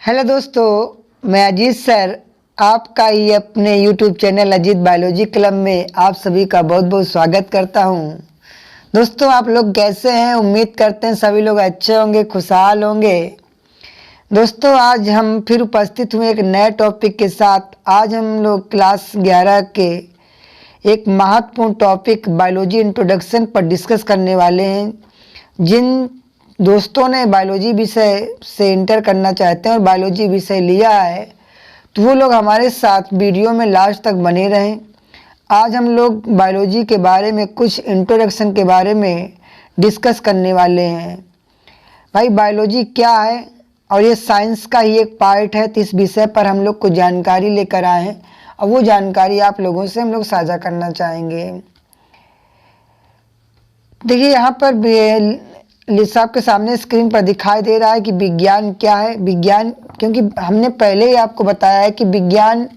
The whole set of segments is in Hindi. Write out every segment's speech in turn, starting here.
हेलो दोस्तों, मैं अजीत सर आपका ही अपने YouTube channel Ajit biology club में आप सभी का बहुत बहुत स्वागत करता हूं। दोस्तों, आप लोग कैसे हैं? उम्मीद करते हैं सभी लोग अच्छे होंगे, खुशहाल होंगे। दोस्तों, आज हम फिर उपस्थित हुए एक नए टॉपिक के साथ। आज हम लोग क्लास 11 के एक महत्वपूर्ण टॉपिक बायोलॉजी इंट्रोडक्शन पर डिस्कस करने वाले हैं। जिन दोस्तों ने बायोलॉजी विषय से इंटर करना चाहते हैं और बायोलॉजी विषय लिया है, तो वो लोग हमारे साथ वीडियो में लास्ट तक बने रहें। आज हम लोग बायोलॉजी के बारे में कुछ इंट्रोडक्शन के बारे में डिस्कस करने वाले हैं। भाई, बायोलॉजी क्या है और ये साइंस का ही एक पार्ट है, तो इस विषय पर हम लोग कुछ जानकारी लेकर आए हैं और वो जानकारी आप लोगों से हम लोग साझा करना चाहेंगे। देखिए, यहाँ पर साहब के सामने स्क्रीन पर दिखाई दे रहा है कि विज्ञान क्या है। विज्ञान, क्योंकि हमने पहले ही आपको बताया है कि विज्ञान,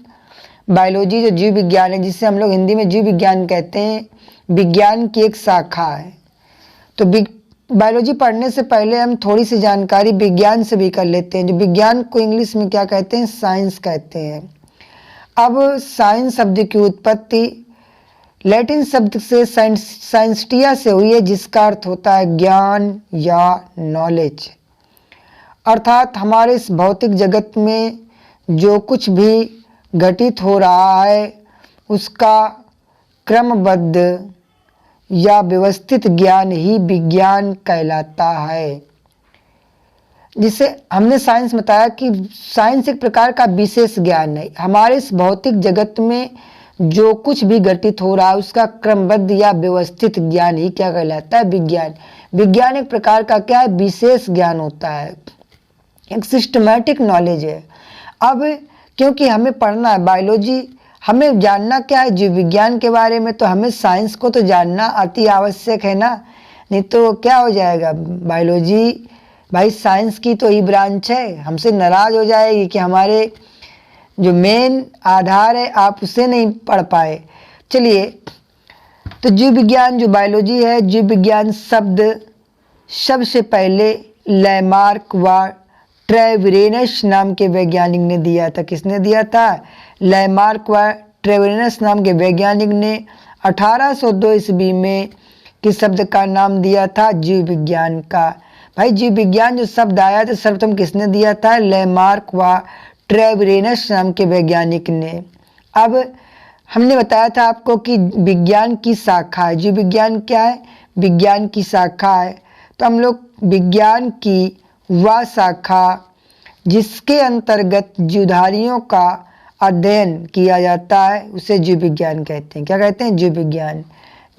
बायोलॉजी जो जीव विज्ञान है, जिसे हम लोग हिंदी में जीव विज्ञान कहते हैं, विज्ञान की एक शाखा है। तो बायोलॉजी पढ़ने से पहले हम थोड़ी सी जानकारी विज्ञान से भी कर लेते हैं। जो विज्ञान को इंग्लिश में क्या कहते हैं? साइंस कहते हैं। अब साइंस शब्द की उत्पत्ति लैटिन शब्द से साइंसटिया से हुई है, जिसका अर्थ होता है ज्ञान या नॉलेज। अर्थात हमारे इस भौतिक जगत में जो कुछ भी घटित हो रहा है उसका क्रमबद्ध या व्यवस्थित ज्ञान ही विज्ञान कहलाता है। जिसे हमने साइंस बताया कि साइंस एक प्रकार का विशेष ज्ञान है। हमारे इस भौतिक जगत में जो कुछ भी घटित हो रहा है उसका क्रमबद्ध या व्यवस्थित ज्ञान ही क्या कहलाता है? विज्ञान। विज्ञान एक प्रकार का क्या है? विशेष ज्ञान होता है, एक सिस्टमैटिक नॉलेज है। अब क्योंकि हमें पढ़ना है बायोलॉजी, हमें जानना क्या है जीव विज्ञान के बारे में, तो हमें साइंस को तो जानना अति आवश्यक है ना। नहीं तो क्या हो जाएगा, बायोलॉजी भाई साइंस की तो ही ब्रांच है, हमसे नाराज हो जाएगी कि हमारे जो मेन आधार है आप उसे नहीं पढ़ पाए। चलिए, तो जीव विज्ञान जो बायोलॉजी है, जीव विज्ञान शब्द सबसे पहले लैमार्क व ट्रेविरेनस नाम के वैज्ञानिक ने दिया था। किसने दिया था? लैमार्क व ट्रेविरेनस नाम के वैज्ञानिक ने 1802 ईस्वी में किस शब्द का नाम दिया था? जीव विज्ञान का। भाई, जीव विज्ञान जो शब्द आया था सर्वप्रथम किसने दिया था? लैमार्क व ट्रेविरेनस नाम के वैज्ञानिक ने। अब हमने बताया था आपको कि विज्ञान की शाखा है। जीव विज्ञान क्या है? विज्ञान की शाखा है। तो हम लोग विज्ञान की वह शाखा जिसके अंतर्गत जीवधारियों का अध्ययन किया जाता है उसे जीव विज्ञान कहते हैं। क्या कहते हैं? जीव विज्ञान।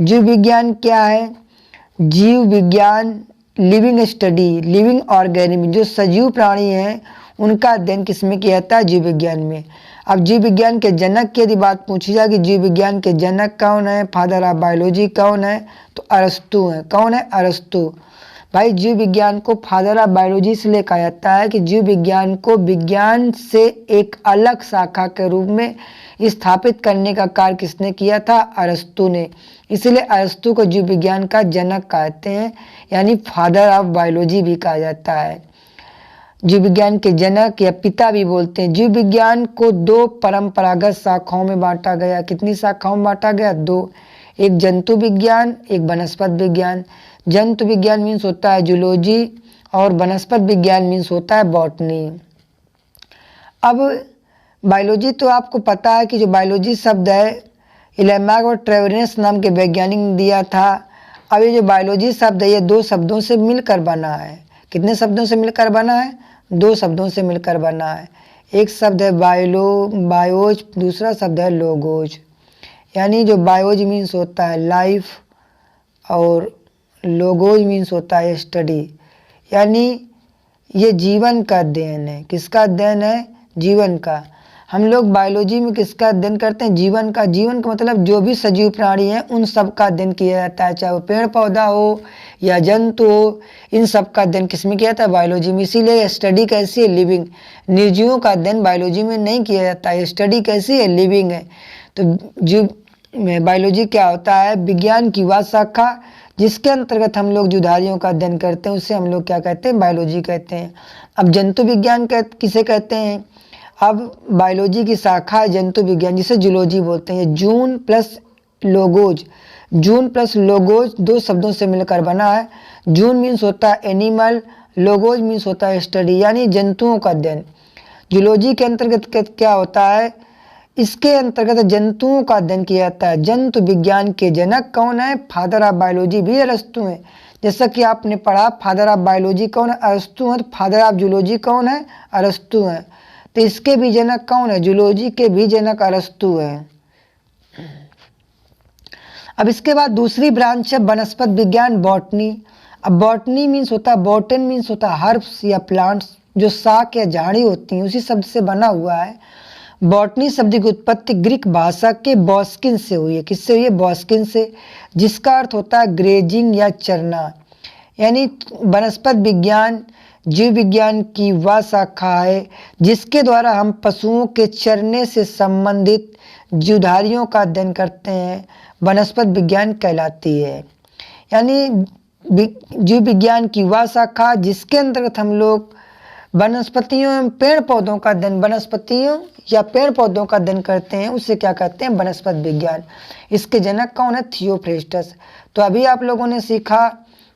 जीव विज्ञान क्या है? जीव विज्ञान लिविंग स्टडी, लिविंग ऑर्गेनिज्म, जो सजीव प्राणी हैं उनका अध्ययन किसमें किया जाता है? जीव विज्ञान में। अब जीव विज्ञान के जनक की यदि बात पूछी जाए कि जीव विज्ञान के जनक कौन है, फादर ऑफ बायोलॉजी कौन है, तो अरस्तु है। कौन है? अरस्तु। भाई, जीव विज्ञान को फादर ऑफ बायोलॉजी इसलिए कहा जाता है कि जीव विज्ञान को विज्ञान से एक अलग शाखा के रूप में स्थापित करने का कार्य किसने किया था? अरस्तु ने। इसलिए अरस्तु को जीव विज्ञान का जनक कहते हैं, यानी फादर ऑफ बायोलॉजी भी कहा जाता है। जीव विज्ञान के जनक या पिता भी बोलते हैं। जीव विज्ञान को दो परंपरागत शाखाओं में बांटा गया। कितनी शाखाओं में बांटा गया? दो। एक जंतु विज्ञान, एक वनस्पति विज्ञान। जंतु विज्ञान मीन्स होता है जूलॉजी और वनस्पति विज्ञान मीन्स होता है बॉटनी। अब बायोलॉजी तो आपको पता है कि जो बायोलॉजी शब्द है लैमार्क और ट्रेविरेनस नाम के वैज्ञानिक ने दिया था। अब ये जो बायोलॉजी शब्द है ये दो शब्दों से मिलकर बना है। कितने शब्दों से मिलकर बना है? दो शब्दों से मिलकर बना है। एक शब्द है बायोज, दूसरा शब्द है लोगोज। यानी जो बायोज मीन्स होता है लाइफ और लोगोज मीन्स होता है स्टडी, यानी ये जीवन का अध्ययन है। किसका अध्ययन है? जीवन का। हम लोग बायोलॉजी में किसका अध्ययन करते हैं? जीवन का। जीवन का मतलब जो भी सजीव प्राणी हैं उन सब का अध्ययन किया जाता है, चाहे वो पेड़ पौधा हो या जंतु हो, इन सब का अध्ययन किस में किया जाता है? बायोलॉजी में। इसीलिए स्टडी कैसी है? लिविंग। निर्जीवों का अध्ययन बायोलॉजी में नहीं किया जाता है। स्टडी कैसी है? लिविंग है। तो जीव में बायोलॉजी क्या होता है? विज्ञान की वह शाखा जिसके अंतर्गत हम लोग जीवधारियों का अध्ययन करते हैं, उसे हम लोग क्या कहते हैं, बायोलॉजी कहते हैं। अब जंतु विज्ञान किसे कहते हैं? अब बायोलॉजी की शाखा है जंतु विज्ञान, जिसे जूलॉजी बोलते हैं। जून प्लस लोगोज, जून प्लस लोगोज दो शब्दों से मिलकर बना है। जून मीन्स होता है एनिमल, लोगोज मीन्स होता है स्टडी, यानी जंतुओं का अध्ययन। जूलॉजी के अंतर्गत क्या होता है? इसके अंतर्गत जंतुओं का अध्ययन किया जाता है। जंतु विज्ञान के जनक कौन है? फादर ऑफ बायोलॉजी भी अरस्तु हैं। जैसा कि आपने पढ़ा, फादर ऑफ बायोलॉजी कौन है? अरस्तु हैं। तो फादर ऑफ जूलॉजी कौन है? अरस्तु हैं। तो इसके भी जनक कौन है? जूलॉजी के भी जनक अरस्तु हैं। अब इसके बाद दूसरी ब्रांच है वनस्पत विज्ञान, बॉटनी। अब बॉटनी मीन्स होता है, बॉटन मीन्स होता है हर्ब्स या प्लांट्स, जो शाक या झाड़ी होती हैं, उसी शब्द से बना हुआ है। बॉटनी शब्द की उत्पत्ति ग्रीक भाषा के बॉस्किन से हुई है। किससे हुई है? बॉस्किन से, जिसका अर्थ होता है ग्रेजिंग या चरना। यानी वनस्पत विज्ञान जीव विज्ञान की वह शाखा है जिसके द्वारा हम पशुओं के चरने से संबंधित जीवधारियों का अध्ययन करते हैं, वनस्पत विज्ञान कहलाती है। यानी जीव विज्ञान की वह शाखा जिसके अंतर्गत हम लोग वनस्पतियों एवं पेड़ पौधों का अध्ययन, वनस्पतियों या पेड़ पौधों का अध्ययन करते हैं, उसे क्या कहते हैं? वनस्पत विज्ञान। इसके जनक कौन है? थियोफ्रेस्टस। तो अभी आप लोगों ने सीखा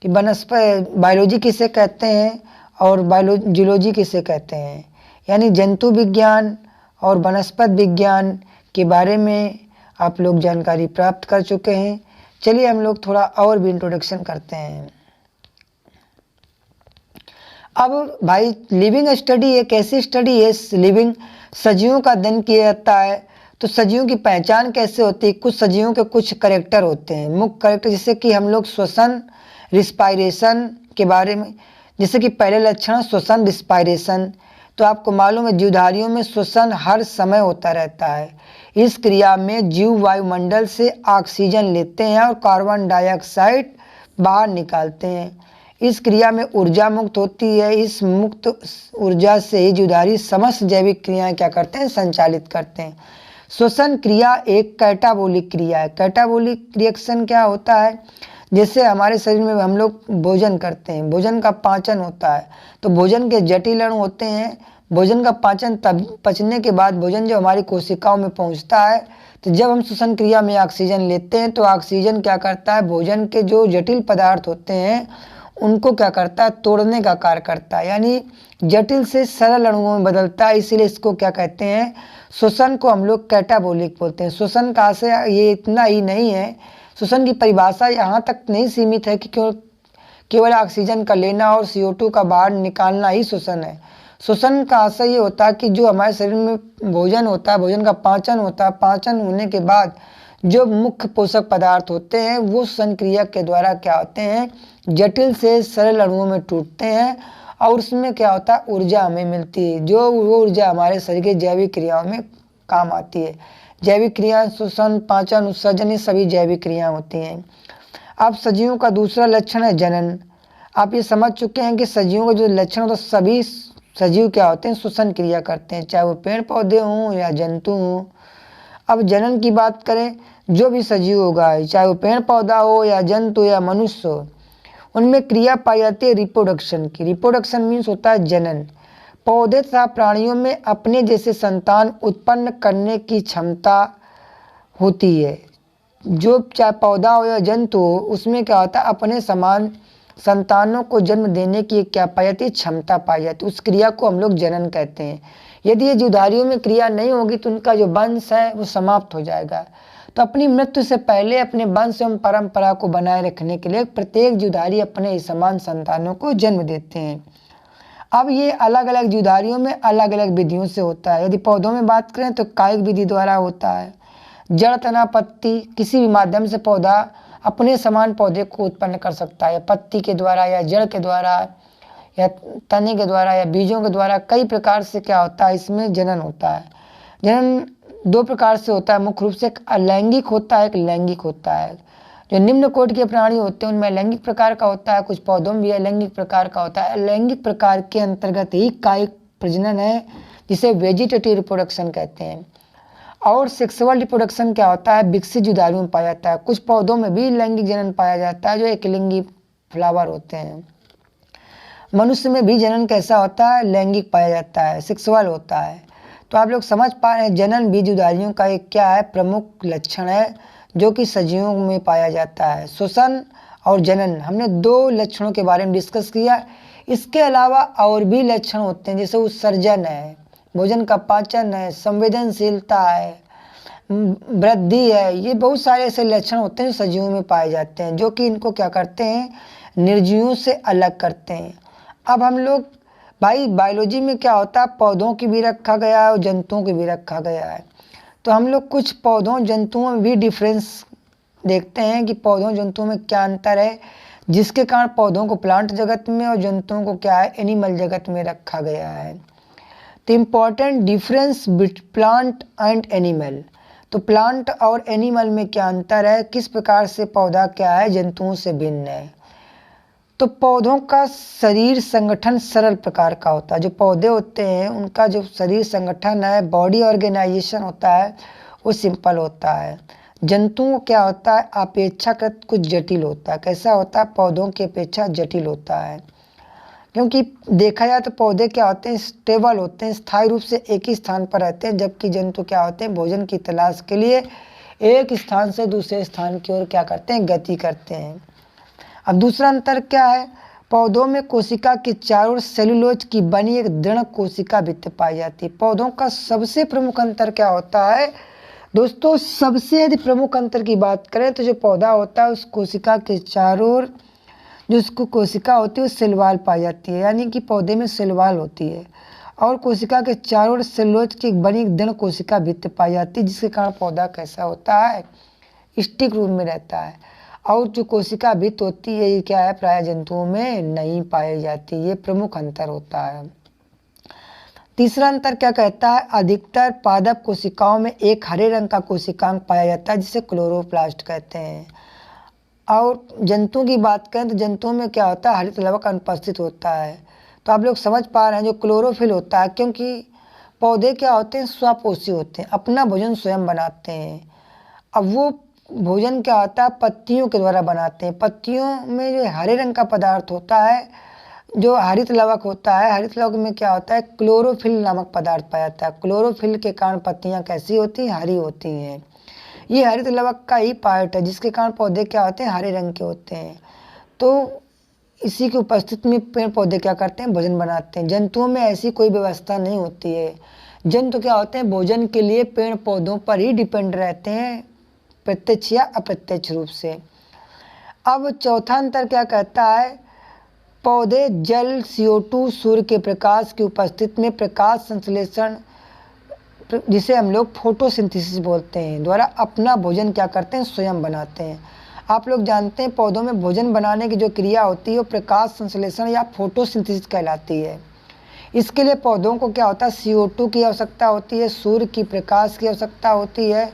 कि बायोलॉजी किसे कहते हैं और जूलॉजी किसे कहते हैं, यानी जंतु विज्ञान और वनस्पत विज्ञान के बारे में आप लोग जानकारी प्राप्त कर चुके हैं। चलिए हम लोग थोड़ा और भी इंट्रोडक्शन करते हैं। अब भाई लिविंग स्टडी एक ऐसी स्टडी है, लिविंग सजीवों का अध्ययन किया जाता है। तो सजीवों की पहचान कैसे होती है? कुछ सजीवों के कुछ करेक्टर होते हैं, मुख्य करेक्टर, जैसे कि हम लोग श्वसन, रिस्पायरेशन के बारे में, जैसे कि पहले लक्षण श्वसन, रिस्पायरेशन। तो आपको मालूम है जीवधारियों में श्वसन हर समय होता रहता है। इस क्रिया में जीव वायुमंडल से ऑक्सीजन लेते हैं और कार्बन डाइऑक्साइड बाहर निकालते हैं। इस क्रिया में ऊर्जा मुक्त होती है। इस मुक्त ऊर्जा से ही जीवधारी समस्त जैविक क्रियाएं क्या करते हैं? संचालित करते हैं। श्वसन क्रिया एक कैटाबोलिक क्रिया है। कैटाबोलिक रिएक्शन क्या होता है? जैसे हमारे शरीर में हम लोग भोजन करते हैं, भोजन का पाचन होता है, तो भोजन के जटिल अणु होते हैं। भोजन का पाचन तब पचने के बाद भोजन जब हमारी कोशिकाओं में पहुंचता है, तो जब हम श्वसन क्रिया में ऑक्सीजन लेते हैं तो ऑक्सीजन क्या करता है? भोजन के जो जटिल पदार्थ होते हैं उनको क्या करता है? तोड़ने का कार्य करता है, यानी जटिल से सरल अणुओं में बदलता है। इसीलिए इसको क्या कहते हैं? श्वसन को हम लोग कैटाबोलिक बोलते हैं। श्वसन का से ये इतना ही नहीं है, श्वसन की परिभाषा यहाँ तक नहीं सीमित है कि केवल ऑक्सीजन का लेना और CO2 का बाहर निकालना ही श्वसन है। श्वसन का आशय ये होता है कि जो हमारे शरीर में भोजन होता है, भोजन का पाचन होता है, पाचन होने के बाद जो मुख्य पोषक पदार्थ होते हैं वो श्वसन क्रिया के द्वारा क्या होते हैं? जटिल से सरल अणुओं में टूटते हैं और उसमें क्या होता है? ऊर्जा हमें मिलती है, जो वो ऊर्जा हमारे शरीर की जैविक क्रियाओं में काम आती है। जैविक क्रिया श्वसन, पाचन, उत्सर्जन, ये सभी जैविक क्रियाएं होती हैं। अब सजीवों का दूसरा लक्षण है जनन। आप ये समझ चुके हैं कि सजीवों का जो लक्षण होता है, सभी सजीव क्या होते हैं? श्वसन क्रिया करते हैं, चाहे वो पेड़ पौधे हों या जंतु हों। अब जनन की बात करें, जो भी सजीव होगा, चाहे वो पेड़ पौधा हो या जंतु या मनुष्य हो, उनमें क्रिया पाई जाती है रिप्रोडक्शन की। रिप्रोडक्शन मीन्स होता है जनन। पौधे तथा प्राणियों में अपने जैसे संतान उत्पन्न करने की क्षमता होती है। जो चाहे पौधा हो या जंतु हो, उसमें क्या होता है? अपने समान संतानों को जन्म देने की क्या पाई जाती है? क्षमता पाई जाती है। उस क्रिया को हम लोग जनन कहते हैं। यदि ये जीवधारियों में क्रिया नहीं होगी तो उनका जो वंश है वो समाप्त हो जाएगा। तो अपनी मृत्यु से पहले अपने वंश एवं परंपरा को बनाए रखने के लिए प्रत्येक जीवधारी अपने समान संतानों को जन्म देते हैं। अब ये अलग अलग जीवधारियों में अलग अलग विधियों से होता है। यदि पौधों में बात करें तो कायिक विधि द्वारा होता है। जड़, तना, पत्ती, किसी भी माध्यम से पौधा अपने समान पौधे को उत्पन्न कर सकता है, पत्ती के द्वारा या जड़ के द्वारा या तने के द्वारा या बीजों के द्वारा। कई प्रकार से क्या होता है? इसमें जनन होता है। जनन दो प्रकार से होता है मुख्य रूप से, एक अलैंगिक होता है, एक लैंगिक होता है। जो निम्न कोटि के प्राणी होते हैं उनमें लैंगिक प्रकार का होता है, कुछ पौधों में भी अलैंगिक प्रकार का होता है। अलैंगिक प्रकार के अंतर्गत ही कायिक प्रजनन है, जिसे वेजिटेटिव रिप्रोडक्शन कहते हैं। और सेक्सुअल रिप्रोडक्शन क्या होता है, विकसित जुदारियों में पाया जाता है। कुछ पौधों में भी लैंगिक जनन पाया जाता है जो एक लिंगी फ्लावर होते हैं। मनुष्य में भी जनन कैसा होता है, लैंगिक पाया जाता है, सेक्सुअल होता है। तो आप लोग समझ पा रहे हैं जनन भी जुदारियों का एक क्या है, प्रमुख लक्षण है जो कि सजीवों में पाया जाता है। श्वसन और जनन, हमने 2 लक्षणों के बारे में डिस्कस किया। इसके अलावा और भी लक्षण होते हैं जैसे उत्सर्जन है, भोजन का पाचन है, संवेदनशीलता है, वृद्धि है। ये बहुत सारे ऐसे लक्षण होते हैं जो सजीवों में पाए जाते हैं जो कि इनको क्या करते हैं, निर्जीवों से अलग करते हैं। अब हम लोग भाई बायोलॉजी में क्या होता है, पौधों की भी रखा गया है और जंतुओं की भी रखा गया है। तो हम लोग कुछ पौधों जंतुओं में भी डिफरेंस देखते हैं कि पौधों जंतुओं में क्या अंतर है, जिसके कारण पौधों को प्लांट जगत में और जंतुओं को क्या है, एनिमल जगत में रखा गया है। तो important difference between plant and animal, तो प्लांट और एनिमल में क्या अंतर है, किस प्रकार से पौधा क्या है जंतुओं से भिन्न है। तो पौधों का शरीर संगठन सरल प्रकार का होता है। जो पौधे होते हैं उनका जो शरीर संगठन है, बॉडी ऑर्गेनाइजेशन होता है, वो सिंपल होता है। जंतुओं क्या होता है, अपेक्षाकृत कुछ जटिल होता है। कैसा होता है, पौधों की अपेक्षा जटिल होता है। क्योंकि देखा जाए तो पौधे क्या होते हैं, स्टेबल होते हैं, स्थायी रूप से एक ही स्थान पर रहते हैं, जबकि जंतु क्या होते हैं, भोजन की तलाश के लिए एक स्थान से दूसरे स्थान की ओर क्या करते हैं, गति करते हैं। अब दूसरा अंतर क्या है, पौधों में कोशिका के चारों ओर सेलुलोज की बनी एक दृढ़ कोशिका भित्ति पाई जाती है। पौधों का सबसे प्रमुख अंतर क्या होता है दोस्तों, सबसे यदि प्रमुख अंतर की बात करें तो जो पौधा होता है उस कोशिका के चारों ओर जो उसको कोशिका होती है वो सेलवाल पाई जाती है, यानी कि पौधे में सेलवाल होती है और कोशिका के चारों ओर सेलुलोज की बनी एक दृढ़ कोशिका भित्ति पाई जाती है, जिसके कारण पौधा कैसा होता है, स्टिक रूप में रहता है। और जो कोशिका भित्ति होती है ये क्या है, प्राय जंतुओं में नहीं पाई जाती। ये प्रमुख अंतर होता है। तीसरा अंतर क्या कहता है, अधिकतर पादप कोशिकाओं में एक हरे रंग का कोशिकांग पाया जाता है जिसे क्लोरोप्लास्ट कहते हैं। और जंतुओं की बात करें तो जंतुओं में क्या होता है, हरित लवक अनुपस्थित होता है। तो आप लोग समझ पा रहे हैं जो क्लोरोफिल होता है, क्योंकि पौधे क्या होते हैं, स्वपोषी होते हैं, अपना भोजन स्वयं बनाते हैं। अब वो भोजन क्या होता है, पत्तियों के द्वारा बनाते हैं। पत्तियों में जो हरे रंग का पदार्थ होता है जो हरित लवक होता है, हरित लवक में क्या होता है, क्लोरोफिल नामक पदार्थ पाया जाता है। क्लोरोफिल के कारण पत्तियां कैसी होती हैं, हरी होती हैं। ये हरित लवक का ही पार्ट है जिसके कारण पौधे क्या होते हैं, हरे रंग के होते हैं। तो इसी की उपस्थिति में पेड़ पौधे क्या करते हैं, भोजन बनाते हैं। जंतुओं में ऐसी कोई व्यवस्था नहीं होती है। जंतु क्या होते हैं, भोजन के लिए पेड़ पौधों पर ही डिपेंड रहते हैं, प्रत्यक्ष या अप्रत्यक्ष रूप से। अब चौथा अंतर क्या कहता है, पौधे जल, CO2, सूर्य के प्रकाश की उपस्थिति में प्रकाश संश्लेषण, जिसे हम लोग फोटोसिंथेसिस बोलते हैं, द्वारा अपना भोजन क्या करते हैं, स्वयं बनाते हैं। आप लोग जानते हैं पौधों में भोजन बनाने की जो क्रिया होती है वो प्रकाश संश्लेषण या फोटोसिंथेसिस कहलाती है। इसके लिए पौधों को क्या होता है, CO2 की आवश्यकता होती है, सूर्य की प्रकाश की आवश्यकता होती है,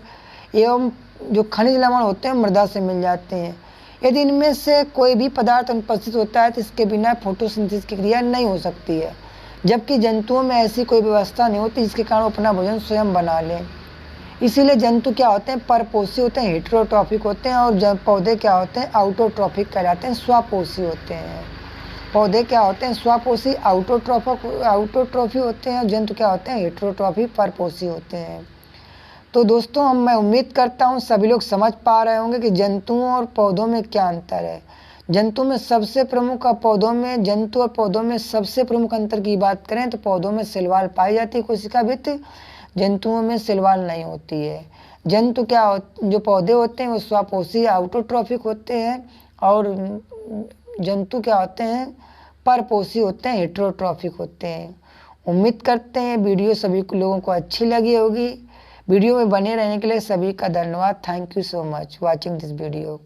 एवं जो खनिज लवण होते हैं मृदा से मिल जाते हैं। यदि इनमें से कोई भी पदार्थ अनुपस्थित होता है तो इसके बिना फोटोसिंथेसिस की क्रिया नहीं हो सकती है। जबकि जंतुओं में ऐसी कोई व्यवस्था नहीं होती जिसके कारण वो अपना भोजन स्वयं बना लें। इसीलिए जंतु क्या होते हैं, परपोषी होते हैं, हेटेरोट्रॉफिक होते हैं, और पौधे क्या होते हैं, आउटोट्रॉफिक कहलाते हैं, स्वपोषी होते हैं। पौधे क्या होते हैं, स्वपोषी आउटोट्रॉफी होते हैं, और जंतु क्या होते हैं, हेटेरोट्रॉफिक परपोषी होते हैं। तो दोस्तों मैं उम्मीद करता हूँ सभी लोग समझ पा रहे होंगे कि जंतुओं और पौधों में क्या अंतर है। जंतु में सबसे प्रमुख, पौधों में, जंतु और पौधों में सबसे प्रमुख अंतर की बात करें तो पौधों में सेलवाल पाई जाती है कोशिका भित्ति, जंतुओं में सेलवाल नहीं होती है। जंतु क्या जो पौधे होते हैं वो स्वपोषी आउटोट्रॉफिक होते हैं, और जंतु क्या होते हैं, परपोषी होते हैं, हेटेरोट्रॉफिक होते हैं। उम्मीद करते हैं वीडियो सभी लोगों को अच्छी लगी होगी। वीडियो में बने रहने के लिए सभी का धन्यवाद। Thank you so much watching this video.